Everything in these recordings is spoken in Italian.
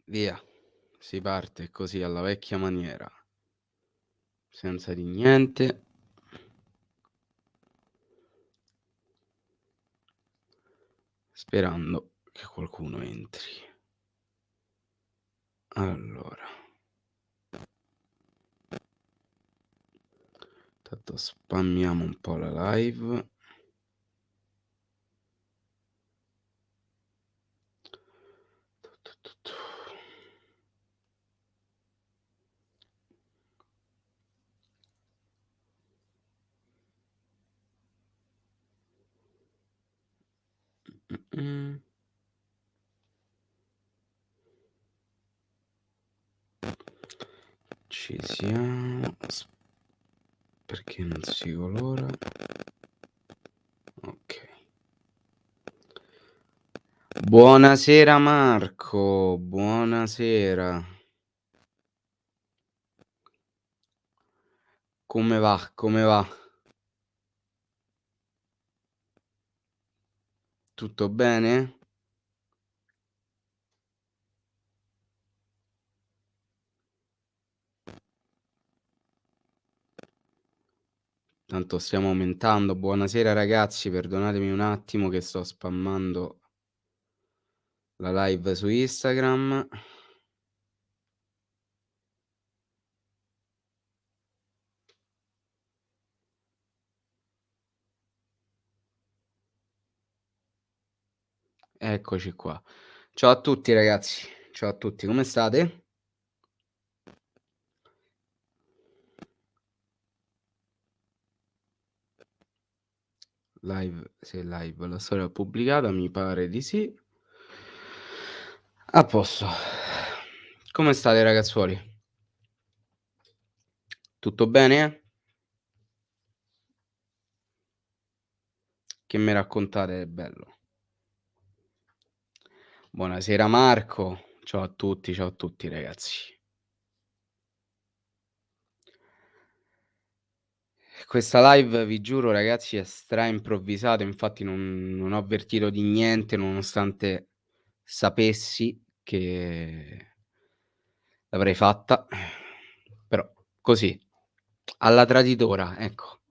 Via, si parte così alla vecchia maniera, senza di niente. Sperando che qualcuno entri. Allora. Intanto spammiamo un po' la live. Mh-mh. Ci siamo. Perché non si colora? Ok. Buonasera Marco, buonasera. Come va? Come va? Tutto bene? Tanto stiamo aumentando. Buonasera ragazzi, perdonatemi un attimo che sto spammando la live su Instagram. Eccoci qua. Ciao a tutti ragazzi, ciao a tutti, come state? Live, se live, la storia pubblicata, mi pare di sì. A posto. Come state ragazzuoli? Tutto bene? Che mi raccontate è bello? Buonasera Marco, ciao a tutti ragazzi. Questa live vi giuro ragazzi è stra improvvisata, infatti non ho avvertito di niente nonostante sapessi che l'avrei fatta, però così, alla traditora, ecco.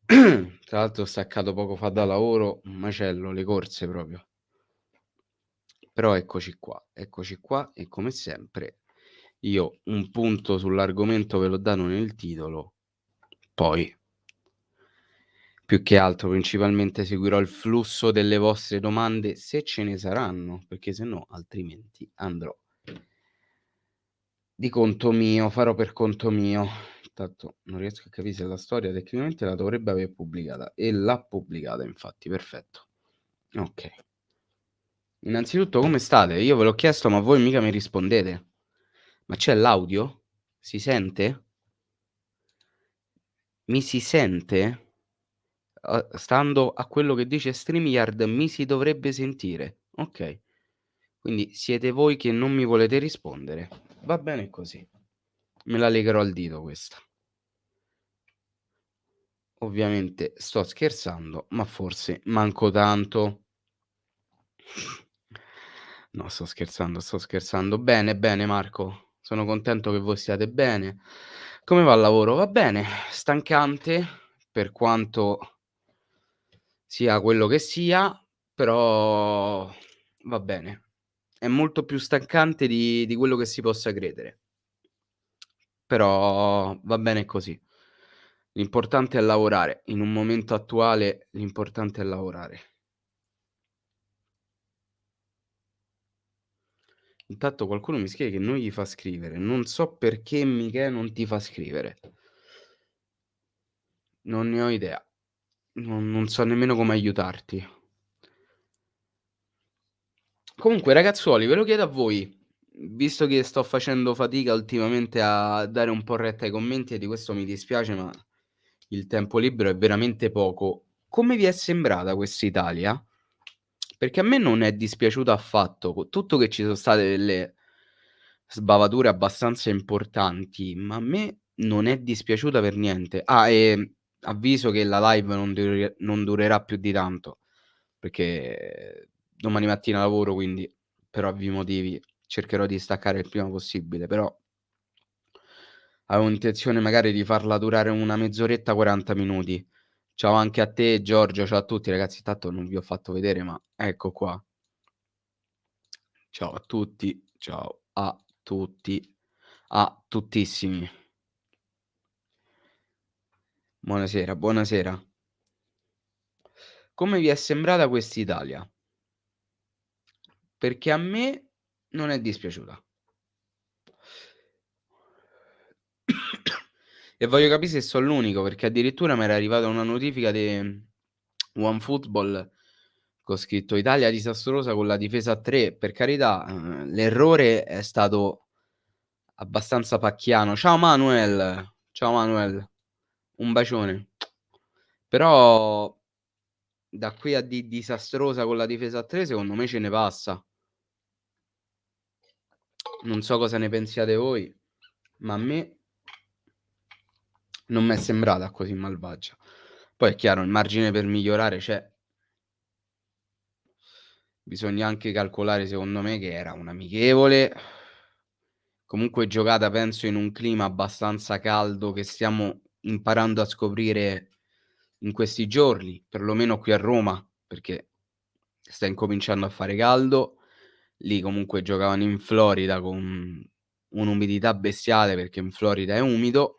Tra l'altro ho staccato poco fa da lavoro, un macello, le corse proprio. Però eccoci qua e come sempre io un punto sull'argomento ve l'ho dato nel titolo, poi più che altro principalmente seguirò il flusso delle vostre domande se ce ne saranno, perché se no altrimenti andrò di conto mio, farò per conto mio. Intanto non riesco a capire se la storia tecnicamente la dovrebbe aver pubblicata e l'ha pubblicata infatti, perfetto. Okay. Innanzitutto come state? Io ve l'ho chiesto ma voi mica mi rispondete. Ma c'è l'audio? Si sente? Mi si sente? Stando a quello che dice StreamYard mi si dovrebbe sentire. Okay. Quindi siete voi che non mi volete rispondere. Va bene così. Me la legherò al dito questa. Ovviamente sto scherzando, ma forse manco tanto. No, sto scherzando. Bene, bene Marco, sono contento che voi stiate bene. Come va il lavoro? Va bene, stancante per quanto sia quello che sia, però va bene. È molto più stancante di quello che si possa credere. Però va bene così. L'importante è lavorare. In un momento attuale l'importante è lavorare. Intanto qualcuno mi scrive che non gli fa scrivere. Non so perché Michè non ti fa scrivere. Non ne ho idea. Non so nemmeno come aiutarti. Comunque ragazzuoli, ve lo chiedo a voi, visto che sto facendo fatica ultimamente a dare un po' retta ai commenti e di questo mi dispiace, ma il tempo libero è veramente poco. Come vi è sembrata quest'Italia? Perché a me non è dispiaciuta affatto, con tutto che ci sono state delle sbavature abbastanza importanti, ma a me non è dispiaciuta per niente. Ah, avviso che la live non durerà più di tanto, perché domani mattina lavoro, quindi per ovvi motivi cercherò di staccare il prima possibile, però avevo intenzione magari di farla durare una mezz'oretta, 40 minuti. Ciao anche a te Giorgio, ciao a tutti ragazzi, tanto non vi ho fatto vedere, ma ecco qua. Ciao a tutti, ciao a tutti, a tuttissimi. Buonasera, buonasera. Come vi è sembrata quest'Italia? Perché a me non è dispiaciuta. E voglio capì se so' l'unico, perché addirittura m'era arrivata una notifica de OneFootball con scritto: "Italia disastrosa con la difesa a 3". Per carità, l'errore è stato abbastanza pacchiano. Ciao Manuel, ciao Manuel, un bacione. Però da qui a disastrosa con la difesa a 3 secondo me ce ne passa. Non so cosa ne pensiate voi, ma a me non m'è sembrata così malvagia. Poi è chiaro, il margine per migliorare c'è. Bisogna anche calcolare secondo me che era un amichevole, comunque giocata penso in un clima abbastanza caldo che stiamo imparando a scoprire in questi giorni, perlomeno qui a Roma, perché sta incominciando a fare caldo. Lì comunque giocavano in Florida con un'umidità bestiale, perché in Florida è umido.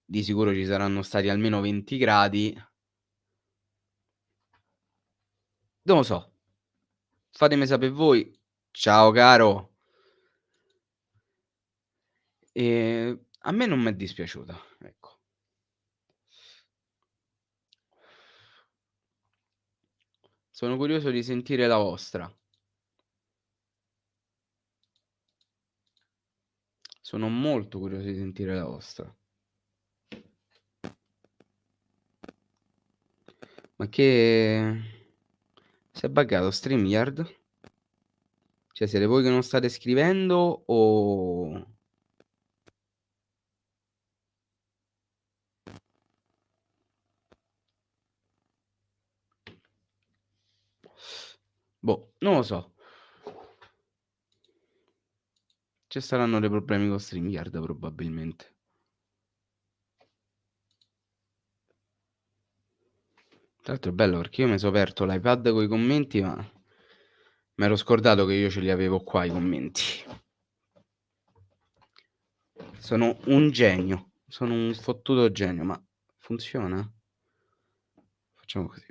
Di sicuro ci saranno stati almeno 20 gradi. Non lo so, fatemi sapè voi. Ciao caro. A me non m'è dispiaciuta, ecco. Sono curioso di sentire la vostra. Sono molto curioso di sentire la vostra. Ma che s'è buggato StreamYard? Cioè siete voi che non state scrivendo o boh, non lo so. Ci saranno dei problemi con StreamYard probabilmente. Tra l'altro è bello perché io mi so' aperto l'iPad coi commenti, ma m'ero scordato che io ce li avevo qua i commenti. Sono un genio, sono un fottuto genio, ma funziona? Facciamo così.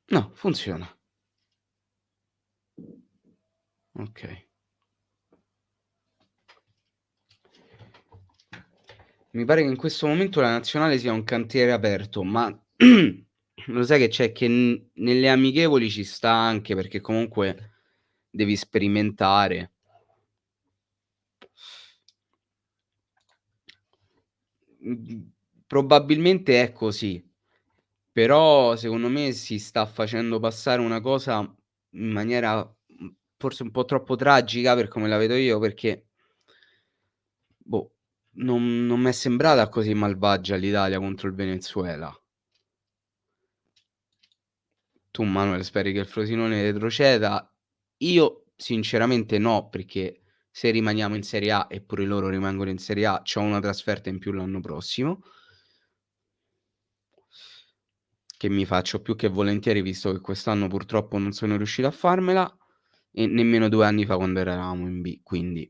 No, funziona. Okay. Mi pare che in questo momento la nazionale sia un cantiere aperto, ma lo sai che c'è, che nelle amichevoli ci sta anche, perché comunque devi sperimentare. Probabilmente è così, però secondo me si sta facendo passare una cosa in maniera, forse un po' troppo tragica per come la vedo io, perché boh, non m'è sembrata così malvagia l'Italia contro il Venezuela. Tu Manuel speri che il Frosinone retroceda? Io sinceramente no, perché se rimaniamo in Serie A e pure loro rimangono in Serie A, c'ho una trasferta in più l'anno prossimo, che mi faccio più che volentieri, visto che quest'anno purtroppo non sono riuscito a farmela, e nemmeno 2 anni fa quando eravamo in B, quindi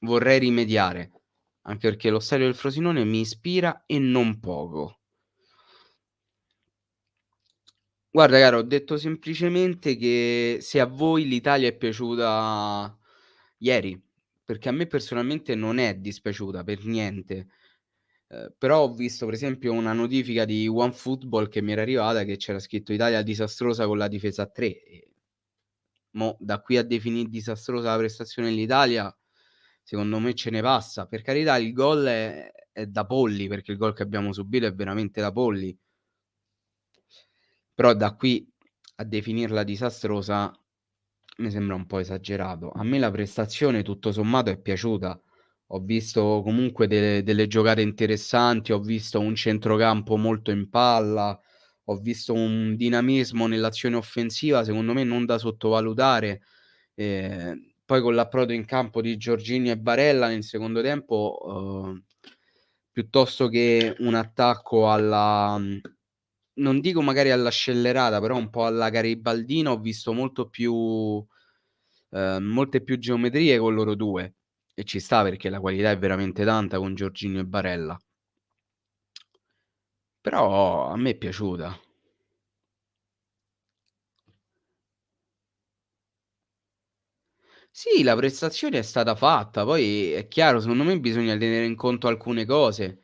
vorrei rimediare, anche perché lo stadio del Frosinone mi ispira e non poco. Guarda caro, ho detto semplicemente che se a voi l'Italia è piaciuta ieri, perché a me personalmente non è dispiaciuta per niente, però ho visto per esempio una notifica di OneFootball che mi era arrivata che c'era scritto: "Italia disastrosa con la difesa a 3", e mo da qui a definì disastrosa la prestazione dell'Italia, secondo me ce ne passa. Per carità il gol è da polli, perché il gol che abbiamo subito è veramente da polli. Però da qui a definirla disastrosa mi sembra un po' esagerato. A me la prestazione tutto sommato è piaciuta. Ho visto comunque delle giocate interessanti, ho visto un centrocampo molto in palla, Ho visto un dinamismo nell'azione offensiva, secondo me non da sottovalutare. Poi con l'approdo in campo di Jorginho e Barella nel secondo tempo, piuttosto che un attacco alla non dico magari alla scellerata, però un po' alla garibaldina, ho visto molte più geometrie con loro 2 e ci sta perché la qualità è veramente tanta con Jorginho e Barella. Però a me è piaciuta. Sì, la prestazione è stata fatta, poi è chiaro, secondo me bisogna tenere in conto alcune cose,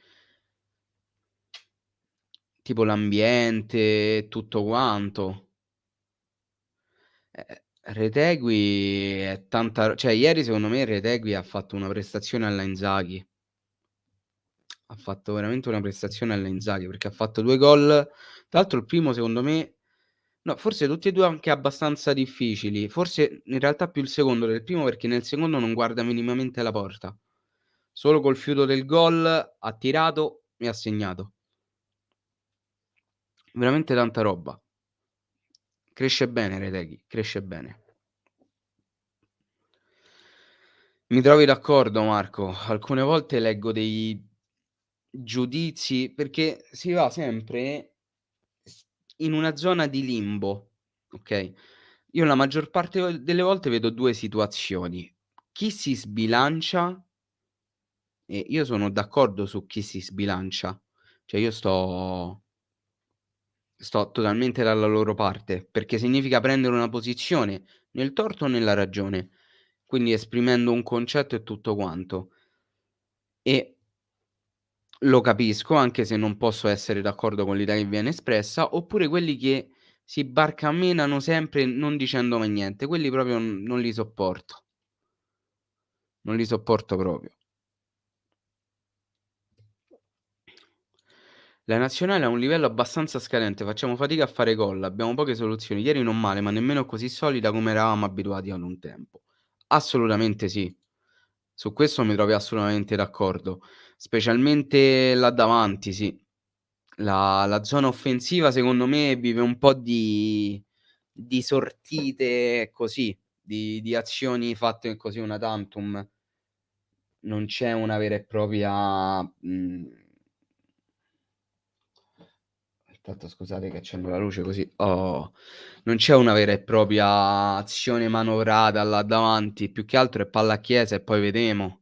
tipo l'ambiente e tutto quanto. Retegui è tanta cioè ieri secondo me Retegui ha fatto una prestazione alla Inzaghi. Ha fatto veramente una prestazione alla Inzaghi, perché ha fatto 2 gol. Tra l'altro il primo secondo me no, forse tutti e 2 anche abbastanza difficili. Forse in realtà più il secondo del primo, perché nel secondo non guarda minimamente la porta. Solo col fiuto del gol ha tirato e ha segnato. Veramente tanta roba. Cresce bene Retegui, cresce bene. Mi trovi d'accordo Marco, alcune volte leggo dei giudizi perché si va sempre s in una zona di limbo, okay, io la maggior parte delle volte vedo 2 situazioni: chi si sbilancia e io sono d'accordo su chi si sbilancia, cioè io sto totalmente dalla loro parte, perché significa prendere una posizione nel torto o nella ragione, quindi esprimendo un concetto e tutto quanto. E lo capisco, anche se non posso essere d'accordo con l'idea che viene espressa, oppure quelli che si barcamenano sempre non dicendo mai niente, quelli proprio non li sopporto, non li sopporto proprio. La nazionale ha un livello abbastanza scadente, facciamo fatica a fare gol, abbiamo poche soluzioni. Ieri non male, ma nemmeno così solida come eravamo abituati ad un tempo. Assolutamente sì, su questo mi trovi assolutamente d'accordo, specialmente là davanti, sì. La zona offensiva secondo me vive un po' di sortite così, di azioni fatte così una tantum. Non c'è una vera e propria, aspetta scusate che accendo la luce così non c'è una vera e propria azione manovrata là davanti, più che altro è palla a chiesa e poi vedemo.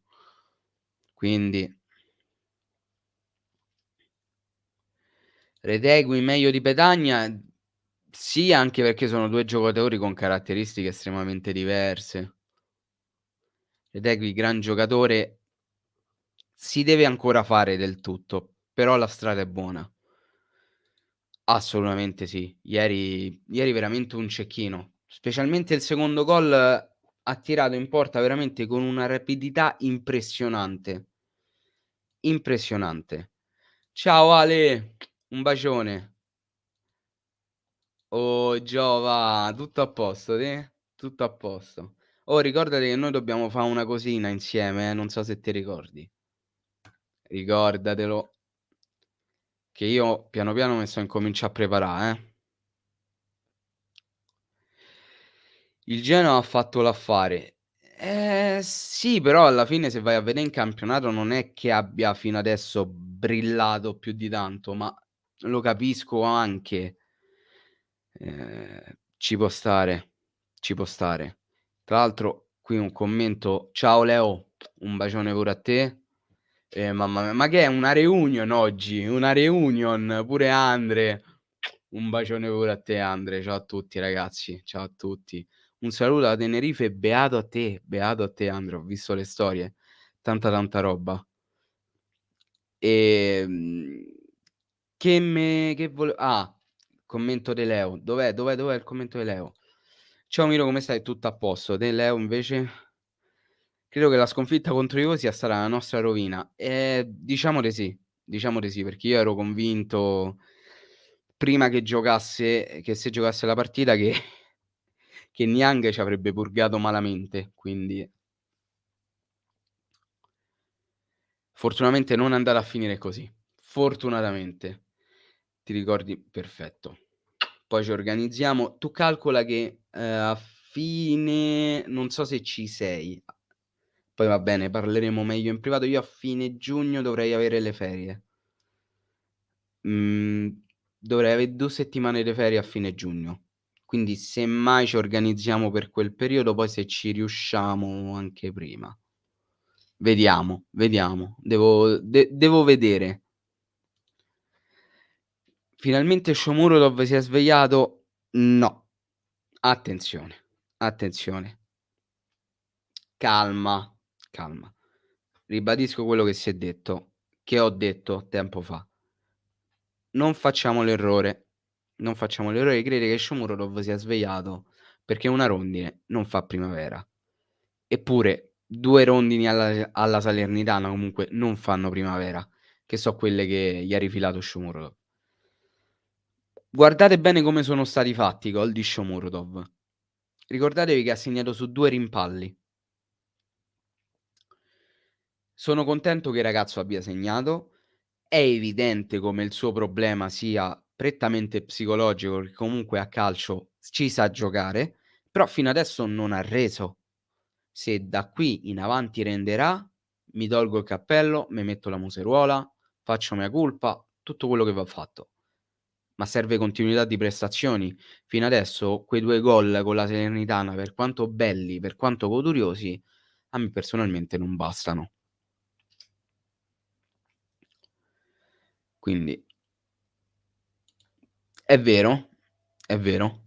Quindi Retegui meglio di Petagna? Sì, anche perché sono 2 giocatori con caratteristiche estremamente diverse. Retegui gran giocatore, si deve ancora fare del tutto, però la strada è buona. Assolutamente sì. Ieri veramente un cecchino. Specialmente il secondo gol ha tirato in porta veramente con una rapidità impressionante, impressionante. Ciao Ale, un bacione. Oh Giova, tutto a posto te? Tutto a posto. Oh ricordati che noi dobbiamo fa' una cosina insieme non so se ti ricordi. Ricordatelo, che io piano piano mi sto incomincio a preparà, eh. Il Genoa ha fatto l'affare. Sì, però alla fine se vai a vedè in campionato non è che abbia fino adesso brillato più di tanto, ma lo capisco anche. Ci può stare, ci può stare. Tra l'altro qui un commento: "Ciao Leo, un bacione pure a te". Mamma mia, ma che è una reunion oggi? Una reunion, pure Andre. Un bacione pure a te Andre, ciao a tutti ragazzi, ciao a tutti. Un saluto da Tenerife, beato a te Andre, ho visto le storie, tanta, tanta roba. Ehm, commento de Leo. Dov'è il commento di Leo? "Ciao Miro, come stai? Tutto a posto. Te Leo invece?" "Credo che la sconfitta contro di voi sia stata la nostra rovina." Diciamo di sì, perché io ero convinto prima che se giocasse la partita che Niang ci avrebbe purgato malamente, quindi fortunatamente non è andata a finire così. Fortunatamente. Ti ricordi? Perfetto. Poi ci organizziamo. Tu calcola che, a fine non so se ci sei, poi va bene, parleremo meglio in privato. Io a fine giugno dovrei avere le ferie. Dovrei ave 2 settimane di ferie a fine giugno. Quindi semmai ci organizziamo per quel periodo, poi se ci riusciamo anche prima. Vediamo, vediamo. Devo vedere. Finalmente Shomurodov si è svegliato? No. Attenzione, attenzione. Calma, calma. Ribadisco quello che si è detto, che ho detto tempo fa. Non facciamo l'errore di credere che Shomurodov sia svegliato perché una rondine non fa primavera. Eppure 2 rondini alla Salernitana comunque non fanno primavera, che so quelle che gli ha rifilato Shomurodov. Guardate bene come sono stati fatti i gol di Shomurodov. Ricordatevi che ha segnato su 2 rimpalli. Sono contento che il ragazzo abbia segnato. È evidente come il suo problema sia prettamente psicologico, perché comunque a calcio ci sa giocare, però fino adesso non ha reso. Se da qui in avanti renderà, mi tolgo il cappello, me metto la museruola, faccio mea culpa, tutto quello che va fatto. Ma serve continuità di prestazioni. Fino adesso quei 2 gol con la Salernitana, per quanto belli, per quanto goduriosi, a me personalmente non bastano. Quindi è vero, è vero.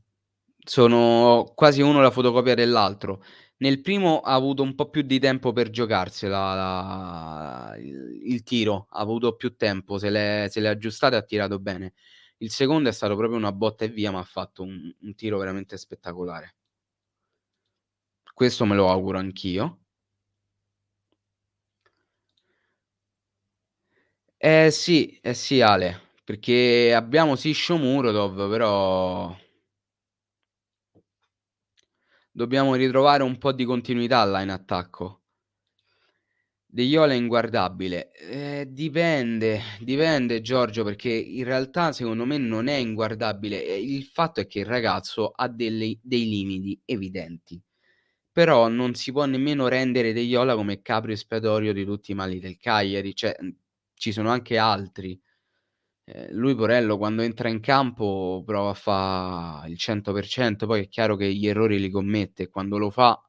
Sono quasi uno la fotocopia dell'altro. Nel primo ha avuto un po' più di tempo per giocarsela il tiro, ha avuto più tempo, se l'è aggiustata e ha tirato bene. Il secondo è stato proprio una botta e via, ma ha fatto un tiro veramente spettacolare. Questo me lo auguro anch'io. Eh sì Ale, perché abbiamo sì Shomurodov, però dobbiamo ritrovare un po' di continuità là in attacco. De Jong è inguardabile. Dipende Giorgio, perché in realtà secondo me non è inguardabile. Il fatto è che il ragazzo ha dei limiti evidenti, però non si può nemmeno rendere De Jong come capro espiatorio di tutti i mali del Cagliari, cioè, ci sono anche altri. Lui porello quando entra in campo prova a fa il 100%, poi è chiaro che gli errori li commette e quando lo fa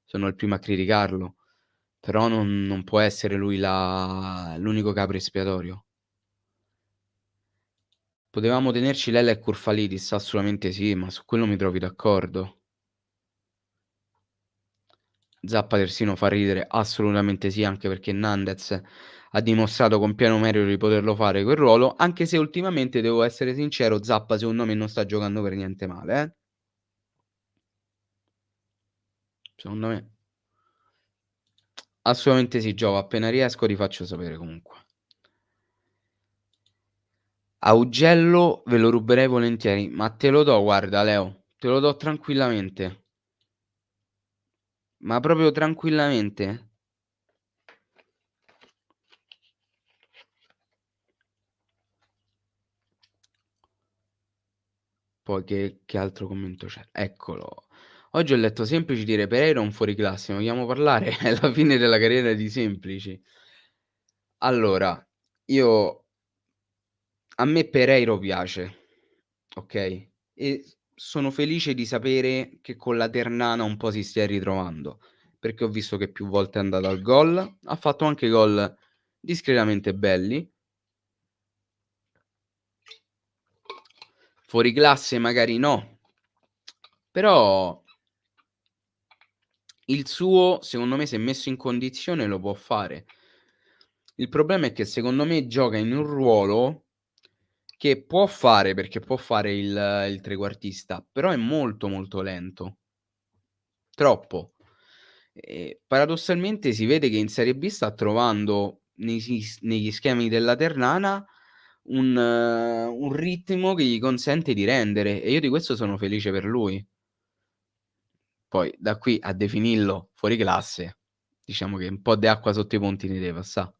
sono il primo a criticarlo. Però non può essere lui l'unico capro espiatorio. Potevamo tenerci Lela e Curfalidis, assolutamente sì, ma su quello mi trovi d'accordo. Zappa terzino fa ridere, assolutamente sì, anche perché Nandez ha dimostrato con pieno merito di poterlo fare quel ruolo, anche se ultimamente, devo essere sincero, Zappa secondo me non sta giocando per niente male, secondo me. Assolutamente sì, Giova, appena riesco ti faccio sapere comunque. Augello ve lo ruberei volentieri, ma te lo do guarda Leo, te lo do tranquillamente, ma proprio tranquillamente. Poi che altro commento c'è? Eccolo. Oggi ho letto Semplici dire Pereira è un fuoriclasse, vogliamo parlare? È la fine della carriera di Semplici. Allora, io a me Pereiro piace, okay, e sono felice di sapere che con la Ternana un po' si stia ritrovando, perché ho visto che più volte è andato al gol, ha fatto anche gol discretamente belli. Fuori classe magari no, però il suo, secondo me, se messo in condizione lo può fare. Il problema è che secondo me gioca in un ruolo che può fare, perché può fare il trequartista, però è molto, molto lento. Troppo. Paradossalmente si vede che in Serie B sta trovando negli schemi della Ternana un ritmo che gli consente di rendere e io di questo sono felice per lui. Poi da qui a definirlo fuori classe, diciamo che un po' d'acqua sotto i ponti ne deve passà.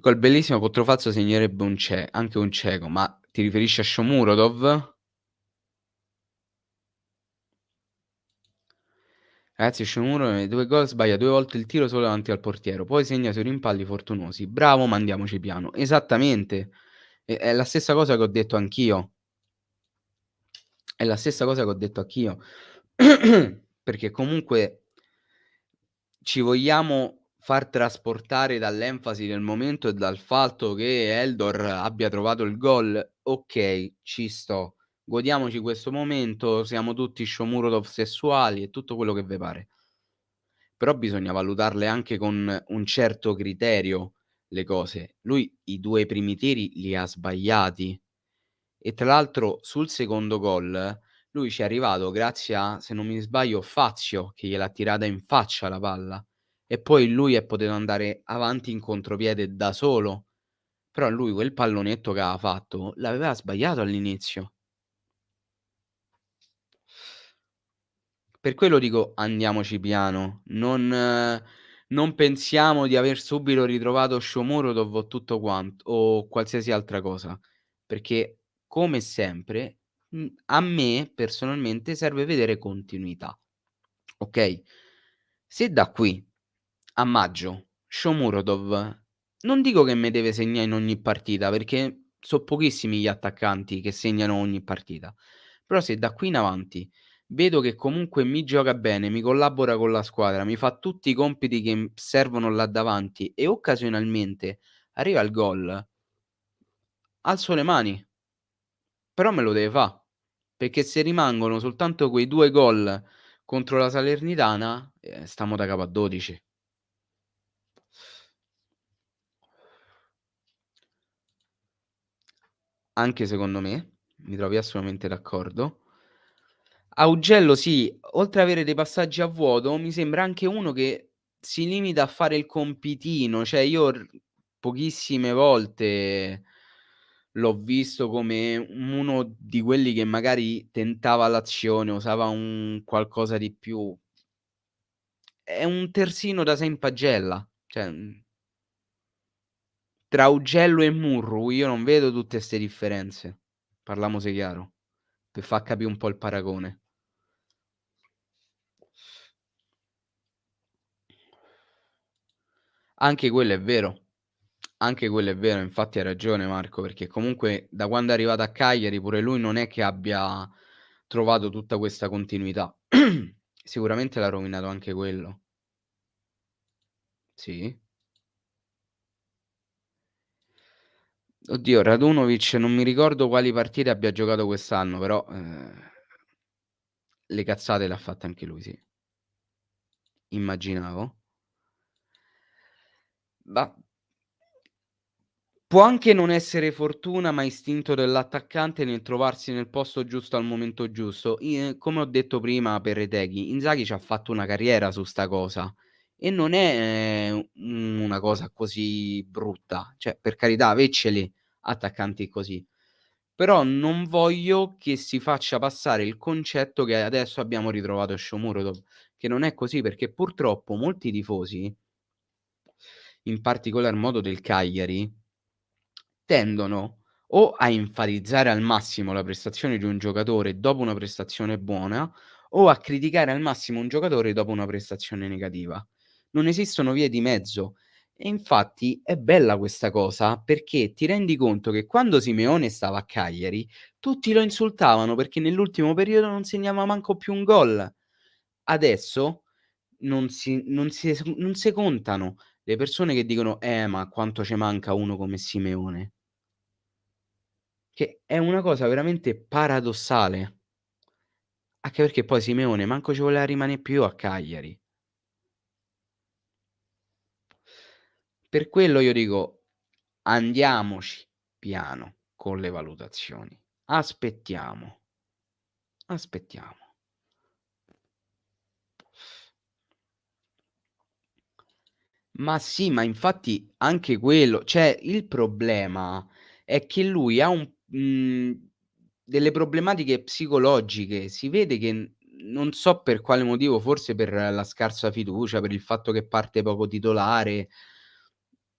Gol bellissimo, controfalso segnerebbe anche un ceco, ma ti riferisci a Shomurodov? Ragazzi, Shomurodov nei 2 gol sbaglia 2 volte il tiro solo davanti al portiere, poi segna sui rimpalli fortunosi. Bravo, ma andiamoci piano. Esattamente. È la stessa cosa che ho detto anch'io. È la stessa cosa che ho detto anch'io. Perché comunque ci vogliamo far trasportare dall'enfasi del momento e dal fatto che Eldor abbia trovato il gol, okay, ci sto. Godiamoci questo momento, siamo tutti Shomurodov sessuali e tutto quello che ve pare. Però bisogna valutarle anche con un certo criterio le cose. Lui i 2 primi tiri li ha sbagliati e tra l'altro sul secondo gol lui ci è arrivato grazie a, se non mi sbaglio, Fazio che gliel'ha tirata in faccia la palla e poi lui è potuto andare avanti in contropiede da solo. Però lui quel pallonetto che aveva fatto l'aveva sbagliato all'inizio. Per quello dico andiamoci piano, non pensiamo di aver subito ritrovato Shomurodov o tutto o qualsiasi altra cosa, perché come sempre, a me personalmente serve vedere continuità, okay? Se da qui a maggio Shomurodov non dico che me deve segnà in ogni partita, perché so pochissimi gli attaccanti che segnano ogni partita, però se da qui in avanti vedo che comunque mi gioca bene, mi collabora con la squadra, mi fa tutti i compiti che, servono là davanti e occasionalmente arriva il gol, alzo le mani, però me lo deve fa, perché se rimangono soltanto quei 2 gol contro la Salernitana, stiamo da capo a 12. Anche secondo me, mi trovi assolutamente d'accordo. Augello sì, oltre a avere dei passaggi a vuoto, mi sembra anche uno che si limita a fare il compitino, cioè io pochissime volte l'ho visto come uno di quelli che magari tentava l'azione, usava un qualcosa di più. È un terzino da 6 in pagella, cioè, tra Augello e Murru io non vedo tutte 'ste differenze, parlamose chiaro, per fa capì un po' il paragone. Anche quello è vero. Anche quello è vero, infatti hai ragione Marco, perché comunque da quando è arrivato a Cagliari pure lui non è che abbia trovato tutta questa continuità. Sicuramente l'ha rovinato anche quello. Sì. Oddio, Radunovic non mi ricordo quali partite abbia giocato quest'anno, però, le cazzate le ha fatte anche lui, sì. Immaginavo. Ma può anche non essere fortuna, ma istinto dell'attaccante nel trovarsi nel posto giusto al momento giusto. Come ho detto prima per Retegui, Inzaghi c'ha fatto una carriera su 'sta cosa e non è, una cosa così brutta. Cioè, per carità, avecceli attaccanti così, però non voglio che si faccia passare il concetto che adesso abbiamo ritrovato Shomurodov, che non è così, perché purtroppo molti tifosi, in particolar modo del Cagliari tendono o a enfatizzare al massimo la prestazione di un giocatore dopo una prestazione buona, o a criticare al massimo un giocatore dopo una prestazione negativa. Non esistono vie di mezzo e infatti è bella questa cosa perché ti rendi conto che quando Simeone stava a Cagliari tutti lo insultavano perché nell'ultimo periodo non segnava manco più un gol. Adesso non se contano le persone che dicono: ma quanto ce manca uno come Simeone." Che è una cosa veramente paradossale, anche perché poi Simeone manco ci voleva rimanè più a Cagliari. Per quello io dico: andiamoci piano con le valutazioni. Aspettiamo, aspettiamo. Ma sì, ma infatti anche quello cioè il problema è che lui ha delle problematiche psicologiche. Si vede che non so per quale motivo, forse per la scarsa fiducia, per il fatto che parte poco titolare,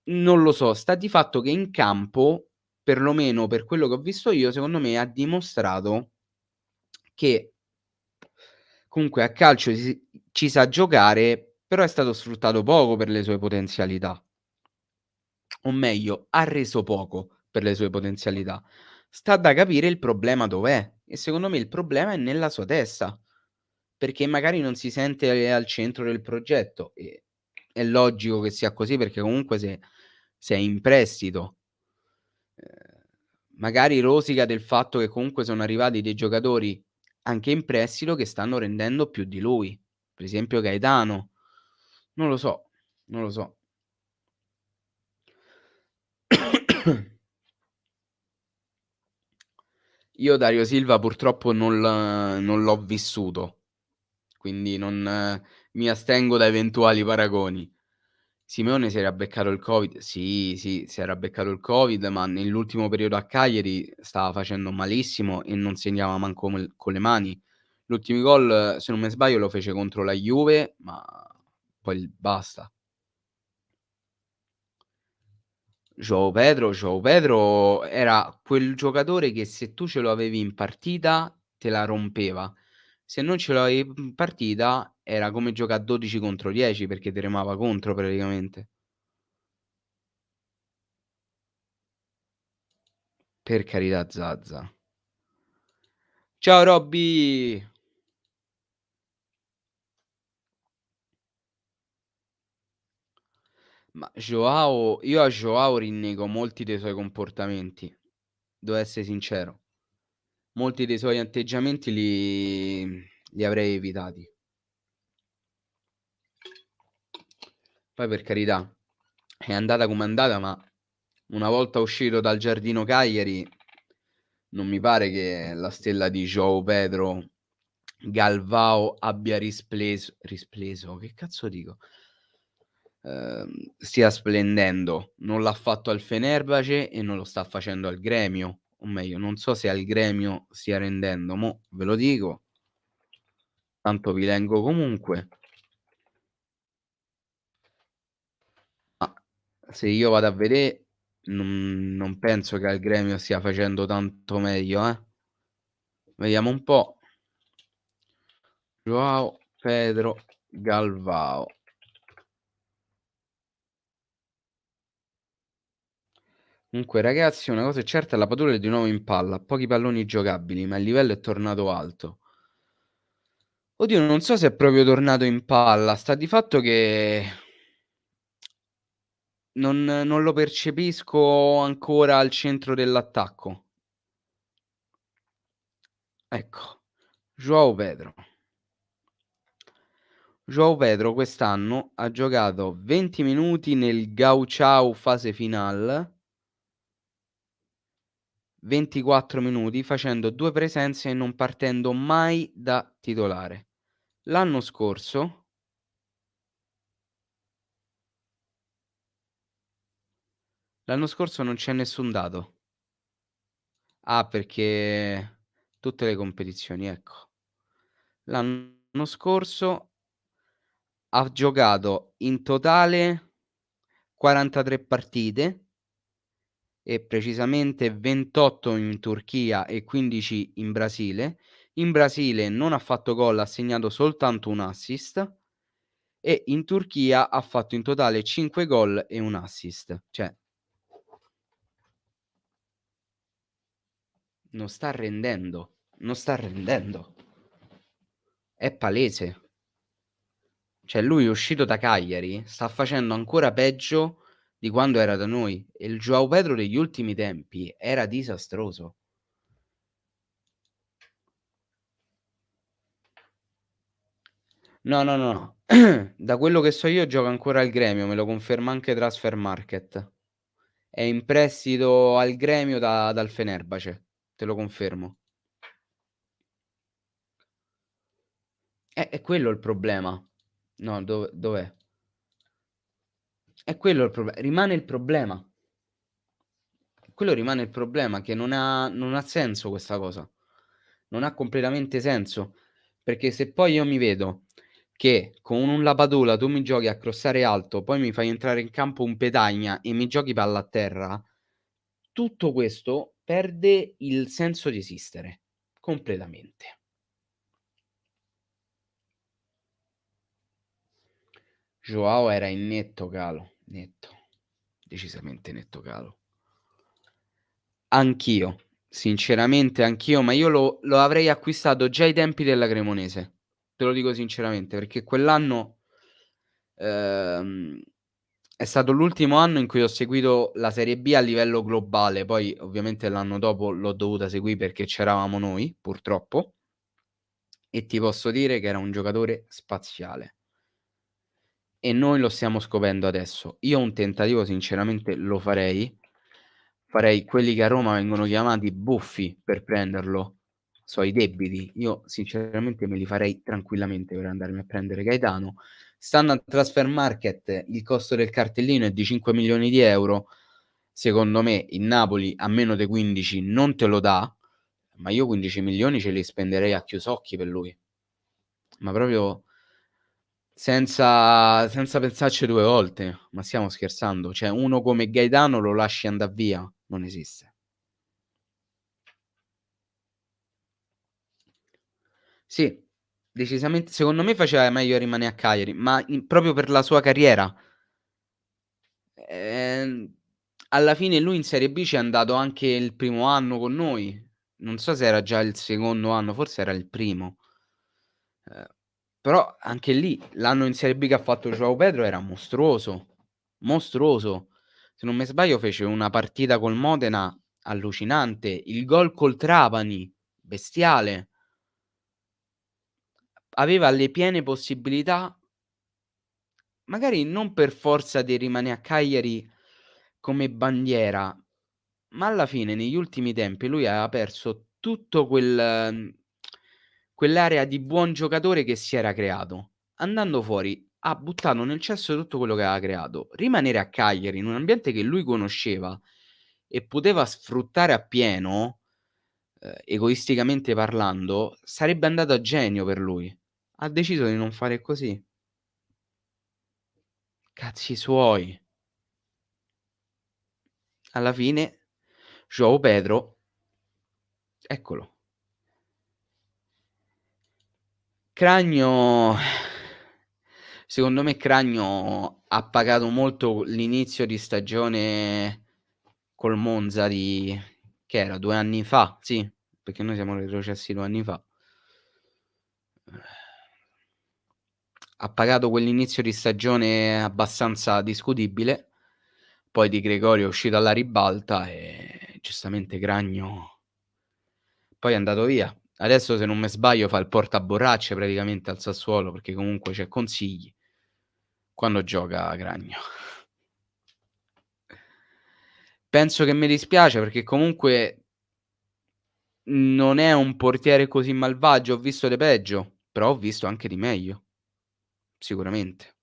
Non lo so, sta di fatto che in campo, perlomeno per quello che ho visto io, secondo me ha dimostrato che comunque a calcio ci sa giocare, però è stato sfruttato poco per le sue potenzialità. O meglio, ha reso poco per le sue potenzialità. Sta da capire il problema dov'è e secondo me il problema è nella sua testa, perché magari non si sente al centro del progetto e è logico che sia così perché comunque se è in prestito, ehm, magari rosica del fatto che comunque sono arrivati dei giocatori anche in prestito che stanno rendendo più di lui. Per esempio Gaetano. Non lo so, non lo so. Io Dario Silva purtroppo non l'ho vissuto, quindi non mi astengo da eventuali paragoni. Simeone si era beccato il Covid sì, sì, si era beccato il Covid, ma nell'ultimo periodo a Cagliari stava facendo malissimo e non segnava manco con le mani. L'ultimi gol, se non me sbaglio, lo fece contro la Juve, ma poi basta. João Pedro era quel giocatore che se tu ce lo avevi in partita te la rompeva. Se non ce l'avevi in partita era come giocà a 12 contro 10 perché ti remava contro praticamente. Per carità Zaza. Ciao Robby! Ma Joao io a Joao rinnego molti dei suoi comportamenti, devo essere sincero. Molti dei suoi atteggiamenti li avrei evitati. Poi per carità, è andata come è andata, ma una volta uscito dal giardino Cagliari, non mi pare che la stella di João Pedro Galvao abbia rispleso, che cazzo dico? Stia splendendo. Non l'ha fatto al Fenerbahce e non lo sta facendo al Gremio, o meglio, non so se al Gremio stia rendendo, mo' ve lo dico, tanto vi leggo comunque. Ma se io vado a vedè, non penso che al Gremio stia facendo tanto meglio, eh. Vediamo un po'. Joao Pedro Galvao. Comunque ragazzi, una cosa è certa, la Padula è di nuovo in palla, ha pochi palloni giocabili, ma il livello è tornato alto. Oddio, non so se è proprio tornato in palla, sta di fatto che non lo percepisco ancora al centro dell'attacco. Ecco, Joao Pedro. João Pedro quest'anno ha giocato 20 minuti nel Gauchao fase final, 24 minuti, facendo 2 presenze e non partendo mai da titolare. L'anno scorso non c'è nessun dato. Ah, perché tutte le competizioni, ecco. L'anno scorso ha giocato in totale 43 partite e precisamente 28 in Turchia e 15 in Brasile. In Brasile non ha fatto gol, ha segnato soltanto un assist e in Turchia ha fatto in totale 5 gol e un assist. Cioè, non sta rendendo, non sta rendendo. È palese. Cioè lui è uscito da Cagliari, sta facendo ancora peggio di quando era da noi e il João Pedro degli ultimi tempi era disastroso. No, no, no. Da quello che so io gioca ancora al Gremio, me lo conferma anche Transfermarkt. È in prestito al Gremio dal Fenerbahce, te lo confermo. È quello il problema. No, dov'è? È quello il rimane il problema. Quello rimane il problema, che non ha senso questa cosa. Non ha completamente senso, perché se poi io mi vedo che con un Lapadula tu mi giochi a crossare alto, poi mi fai entrare in campo un Petagna e mi giochi palla a terra, tutto questo perde il senso di esistere, completamente. Joao era in netto calo, netto, decisamente netto calo. Anch'io, sinceramente anch'io, ma io lo avrei acquistato già ai tempi della Cremonese. Te lo dico sinceramente, perché quell'anno, ehm, è stato l'ultimo anno in cui ho seguito la Serie B a livello globale, poi ovviamente l'anno dopo l'ho dovuta seguì perché c'eravamo noi, purtroppo, e ti posso dire che era un giocatore spaziale. E noi lo stiamo scoprendo adesso. Io un tentativo sinceramente lo farei. Farei quelli che a Roma vengono chiamati buffi per prenderlo, so i debiti. Io sinceramente me li farei tranquillamente per andarmi a prendere Gaetano. Stando al Transfermarkt il costo del cartellino è di 5.000.000 €. Secondo me il Napoli a meno de 15 non te lo dà, ma io 15.000.000 ce li spenderei a chiusocchi per lui. Ma proprio senza pensarci 2 volte. Ma stiamo scherzando? Cioè uno come Gaetano lo lasci andà via? Non esiste. Sì, decisamente secondo me faceva meglio a rimanere a Cagliari, ma in proprio per la sua carriera. Ehm, Alla fine lui in Serie B c'è andato anche il primo anno con noi. Non so se era già il secondo anno, forse era il primo. Ehm, Però anche lì l'anno in Serie B che ha fatto Joao Pedro era mostruoso, mostruoso. Se non me sbaglio fece una partita col Modena allucinante, il gol col Trapani bestiale. Aveva le piene possibilità, magari non per forza di rimanere a Cagliari come bandiera, ma alla fine negli ultimi tempi lui aveva perso tutto quell'area di buon giocatore che si era creato. Andando fuori ha buttato nel cesso tutto quello che aveva creato. Rimanere a Cagliari in un ambiente che lui conosceva e poteva sfruttare appieno, egoisticamente parlando, sarebbe andato a genio per lui. Ha deciso di non fare così. Cazzi suoi. Alla fine João Pedro, eccolo. Cragno secondo me Cragno ha pagato molto l'inizio di stagione col Monza di che era, 2 anni fa? Sì, perché noi siamo retrocessi 2 anni fa. Ha pagato quell'inizio di stagione abbastanza discutibile, poi Di Gregorio è uscito alla ribalta e giustamente Cragno poi è andato via. Adesso se non me sbaglio fa il portaborracce praticamente al Sassuolo, perché comunque c'è Consigli. Quando gioca Cragno. Penso che mi dispiace perché comunque non è un portiere così malvagio, ho visto di peggio, però ho visto anche di meglio, sicuramente.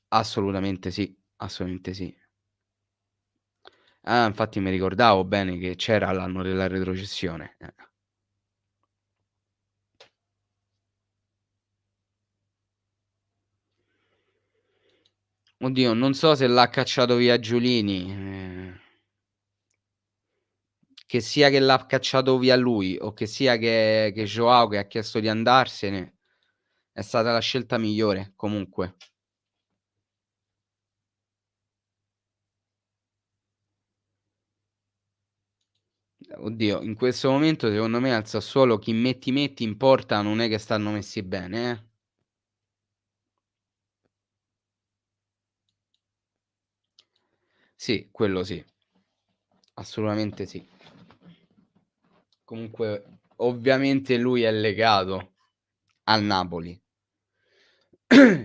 Assolutamente sì, assolutamente sì. Ah, infatti mi ricordavo bene che c'era l'anno della retrocessione. Oddio, non so se l'ha cacciato via Giulini, che sia che l'ha cacciato via lui o che sia che Joao che ha chiesto di andarsene, è stata la scelta migliore comunque. Oddio, in questo momento secondo me al Sassuolo chi metti in porta non è che stanno messi bene, eh. Sì, quello sì, assolutamente sì. Comunque ovviamente lui è legato al Napoli.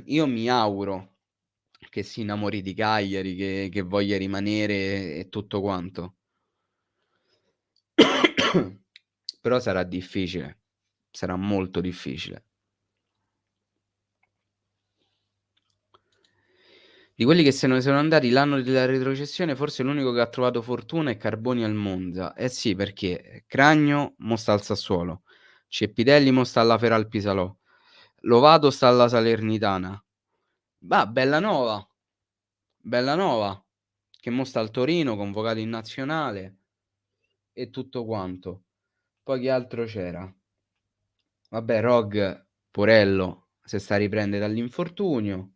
Io mi auguro che si innamori di Cagliari, che voglia rimanere e tutto quanto. Però sarà difficile, sarà molto difficile. Di quelli che se ne sono andati l'anno della retrocessione, forse l'unico che ha trovato fortuna è Carboni al Monza. Eh sì, perché Cragno mo sta al Sassuolo, Cepitelli mo sta alla Feralpisalò, Lovato sta alla Salernitana. Bellanova, Bellanova, che mo sta al Torino, convocato in nazionale e tutto quanto. Poi chi altro c'era? Vabbè, Rog, porello, se sta a riprende dall'infortunio.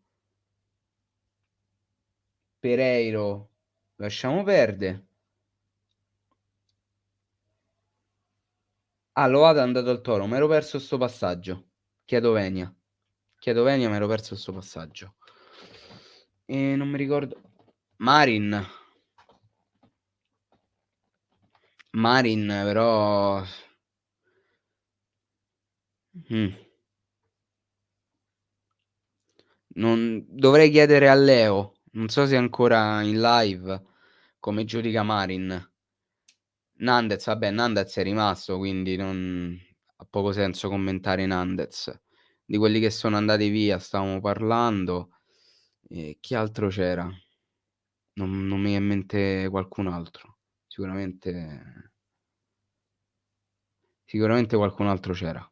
Pereiro, lasciamo perde. Ah, Loata è andato al Toro, m'ero perso sto passaggio. Chiedo venia. Chiedo venia, m'ero perso sto passaggio. E non mi ricordo. Marin. Marin, però. Mm. Dovrei chiedere a Leo. Non so se è ancora in live. Come giudica Marin. Nandez, vabbè, Nandez è rimasto, quindi non ha poco senso commentare Nandez. Di quelli che sono andati via stavamo parlando. E chi altro c'era? Non mi viene in mente qualcun altro. Sicuramente qualcun altro c'era.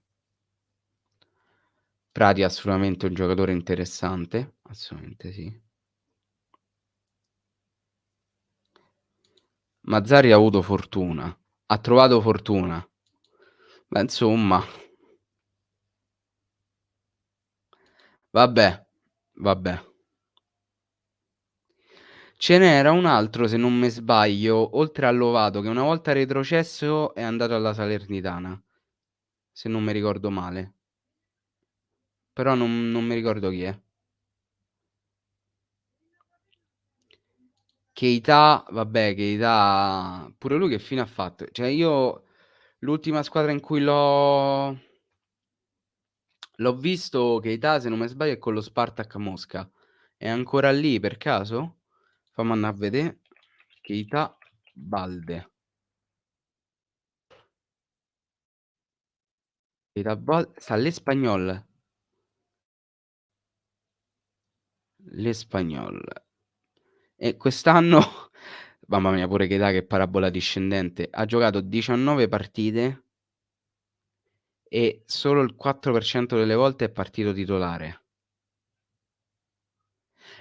Prati è assolutamente un giocatore interessante, assolutamente sì. Mazzarri ha avuto fortuna, ha trovato fortuna. Beh, insomma, vabbè, vabbè. Ce n'era un altro, se non me sbaglio, oltre a Lovato, che una volta retrocesso è andato alla Salernitana, se non mi ricordo male. Però non mi ricordo chi è. Keita, vabbè, Keita, pure lui che fine ha fatto? Cioè io l'ultima squadra in cui l'ho visto, Keita, se non mi sbaglio, è con lo Spartak Mosca. È ancora lì per caso? Fammi andare a vedere. Keita Balde. Keita sta all'Espanyol. L'Espanyol. E quest'anno, mamma mia, pure Keita che parabola discendente. Ha giocato 19 partite e solo il 4% delle volte è partito titolare.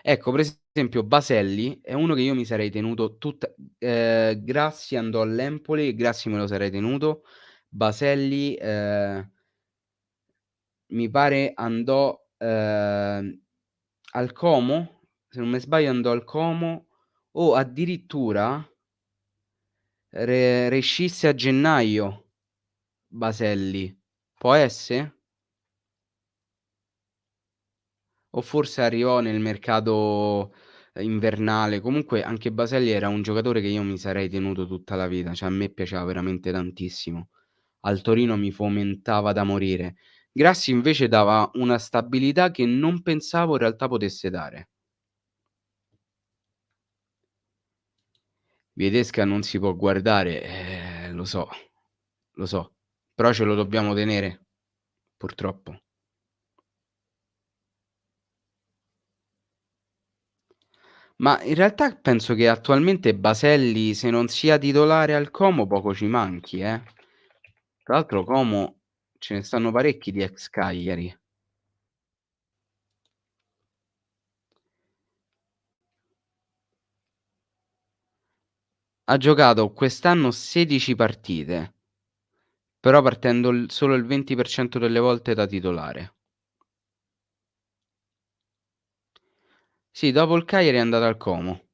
Ecco, per esempio Baselli è uno che io mi sarei tenuto tutta Grassi andò all'Empoli, Grassi me lo sarei tenuto. Baselli, mi pare andò, al Como, se non me sbaglio andò al Como o addirittura rescisse a gennaio Baselli. Può esse? O forse arrivò nel mercato, invernale. Comunque anche Baselli era un giocatore che io mi sarei tenuto tutta la vita, cioè a me piaceva veramente tantissimo. Al Torino mi fomentava da morire. Grassi invece dava una stabilità che non pensavo in realtà potesse dare. Viedesca non si può guardare, lo so, però ce lo dobbiamo tenere, purtroppo. Ma in realtà penso che attualmente Baselli, se non sia titolare al Como, poco ci manchi, eh. Tra l'altro Como ce ne stanno parecchi di ex Cagliari. Ha giocato quest'anno 16 partite, però partendo solo il 20% delle volte da titolare. Sì, dopo il Cagliari è andato al Como.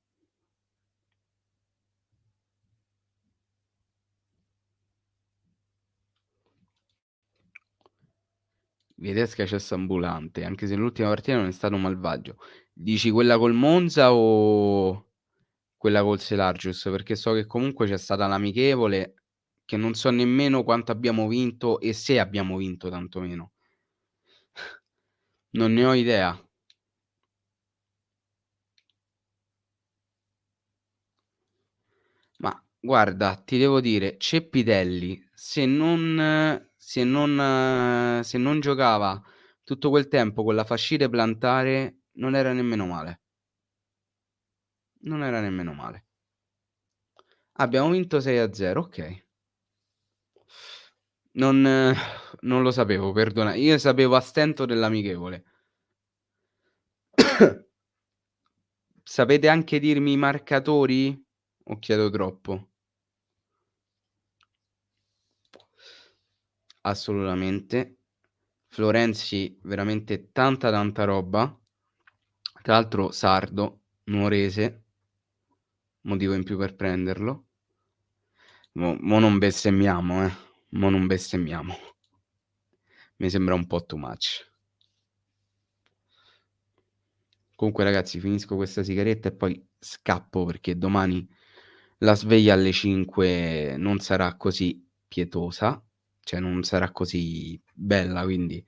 Viedesca cesso ambulante, anche se l'ultima partita non è stato un malvagio. Dici quella col Monza o quella col Selargius? Perché so che comunque c'è stata l'amichevole, che non so nemmeno quanto abbiamo vinto e se abbiamo vinto tantomeno. Non ne ho idea. Ma guarda, ti devo dire, Ceppitelli, se non giocava tutto quel tempo con la fascite plantare, non era nemmeno male. Non era nemmeno male. Abbiamo vinto 6-0, okay. Non non lo sapevo, perdona. Io sapevo a stento dell'amichevole. Sapete anche dirmi i marcatori? O chiedo troppo? Assolutamente. Florenzi veramente tanta, tanta roba. Tra l'altro sardo, nuorese, motivo in più per prenderlo. Mo non bestemmiamo, mo non bestemmiamo. Mi sembra un po' too much. Comunque ragazzi finisco questa sigaretta e poi scappo perché domani la sveglia alle 5 non sarà così pietosa, cioè non sarà così bella, quindi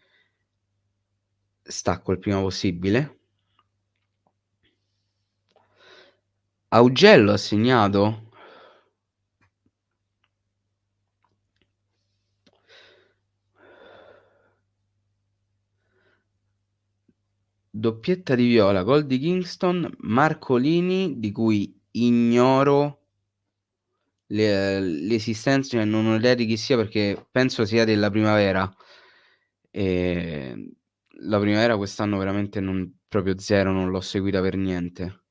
stacco il prima possibile. Augello ha segnato? Doppietta di Viola, gol di Kingston, Marcolini di cui ignoro l'esistenza, cioè non ho idea di chi sia perché penso sia della Primavera. Ehm, la Primavera quest'anno veramente non proprio 0, non l'ho seguita per niente.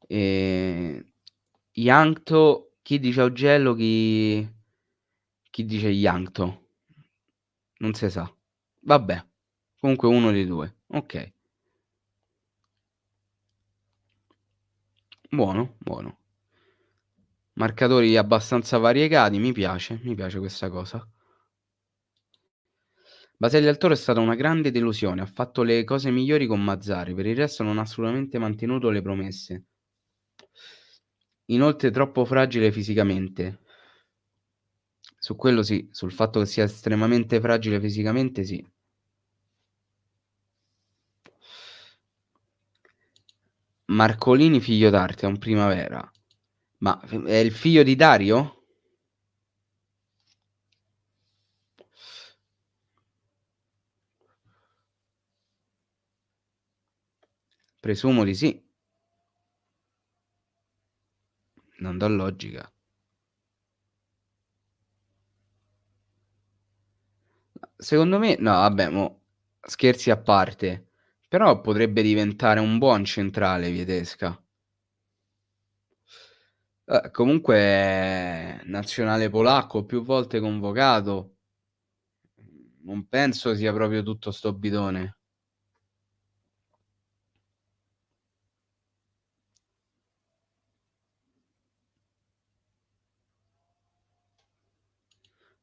Ehm, Yankto, chi dice Augello, chi dice Yankto? Non se sa. Vabbè, comunque uno dei 2. Okay, buono, buono. Marcatori abbastanza variegati, mi piace questa cosa. Baselli al Toro è stata una grande delusione, ha fatto le cose migliori con Mazzarri, per il resto non ha assolutamente mantenuto le promesse. Inoltre troppo fragile fisicamente. Su quello sì, sul fatto che sia estremamente fragile fisicamente sì. Marcolini figlio d'arte, è un Primavera. Ma è il figlio di Dario? Presumo di sì, non dà logica. Secondo me no vabbè mo scherzi a parte, però potrebbe diventare un buon centrale Vietesca. Comunque è nazionale polacco, più volte convocato. Non penso sia proprio tutto sto bidone.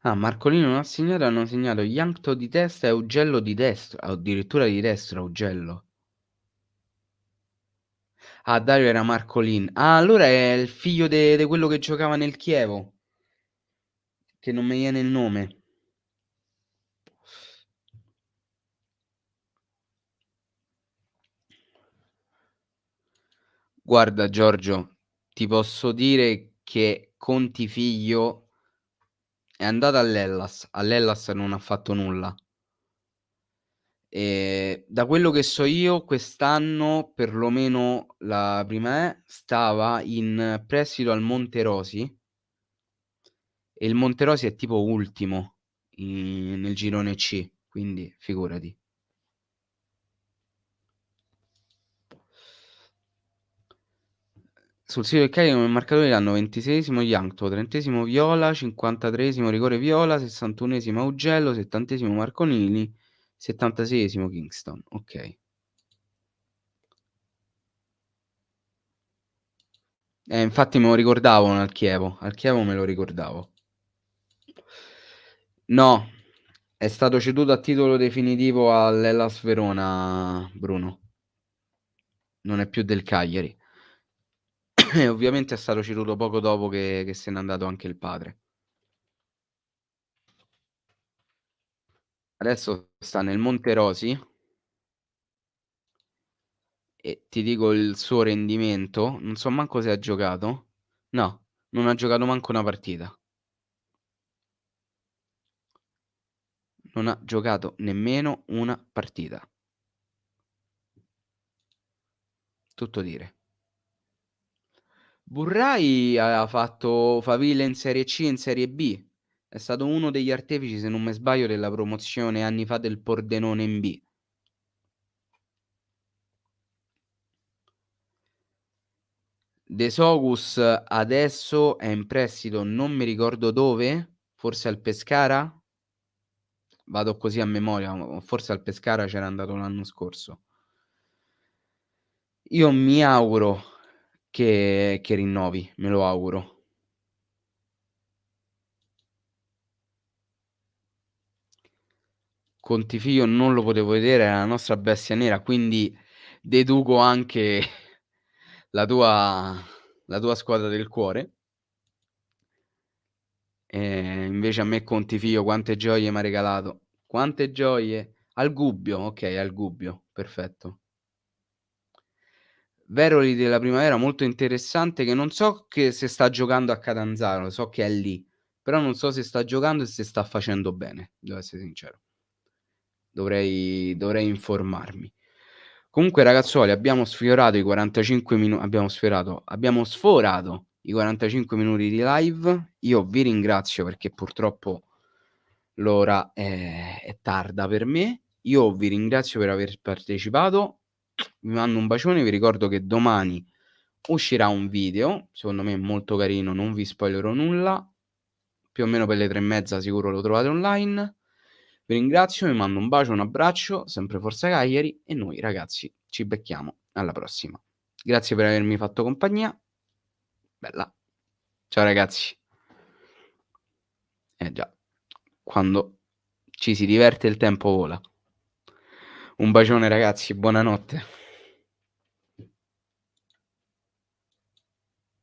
Ah, Marcolino non ha segnato, hanno segnato Yankto di testa e Augello di destra, addirittura di destra Augello. Ah, Dario era Marcolin. Ah, allora è il figlio de quello che giocava nel Chievo, che non mi viene il nome. Guarda Giorgio, ti posso dire che Conti figlio è andato all'Hellas non ha fatto nulla. Da quello che so io quest'anno, perlomeno la prima stava in prestito al Monterosi e il Monterosi è tipo ultimo nel girone C, quindi figurati. Sul sito del Cagliari come marcatori danno 26esimo Jankto, 30esimo Viola, 53esimo rigore Viola, 61esimo Augello, 70esimo Marcolini, 76esimo Kingston. Ok. Infatti me lo ricordavo al Chievo me lo ricordavo. No, è stato ceduto a titolo definitivo all'Hellas Verona, Bruno. Non è più del Cagliari. E ovviamente è stato ceduto poco dopo che se n'è andato anche il padre. Adesso sta nel Monterosi e ti dico il suo rendimento, non so manco se ha giocato. No, non ha giocato manco una partita. Non ha giocato nemmeno una partita. Tutto dire. Burrai aveva fatto faville in Serie C e in Serie B. È stato uno degli artefici, se non me sbaglio, della promozione anni fa del Pordenone in B. De Sogus adesso è in prestito, non mi ricordo dove, forse al Pescara? Vado così a memoria, forse al Pescara c'era andato l'anno scorso. Io mi auguro che rinnovi, me lo auguro. Contifiglio non lo potevo vedere, era la nostra bestia nera, quindi deduco anche la tua la tua squadra del cuore. Invece a me Contifiglio quante gioie m'ha regalato. Quante gioie. Al Gubbio, okay, al Gubbio, perfetto. Veroli della Primavera molto interessante, che non so che se sta giocando a Catanzaro, so che è lì, però non so se sta giocando e se sta facendo bene, devo essere sincero. Dovrei informarmi. Comunque ragazzuoli, abbiamo sfiorato i 45 abbiamo sforato i 45 minuti di live. Io vi ringrazio perché purtroppo l'ora è tarda per me. Io vi ringrazio per aver partecipato. Vi mando un bacione, vi ricordo che domani uscirà un video, secondo me molto carino, non vi spoilerò nulla. Più o meno per le 3:30 sicuro lo trovate online. Vi ringrazio, vi mando un bacio, un abbraccio, sempre Forza Cagliari e noi ragazzi ci becchiamo alla prossima. Grazie per avermi fatto compagnia. Bella. Ciao ragazzi. Eh già, quando ci si diverte il tempo vola. Un bacione ragazzi, buonanotte.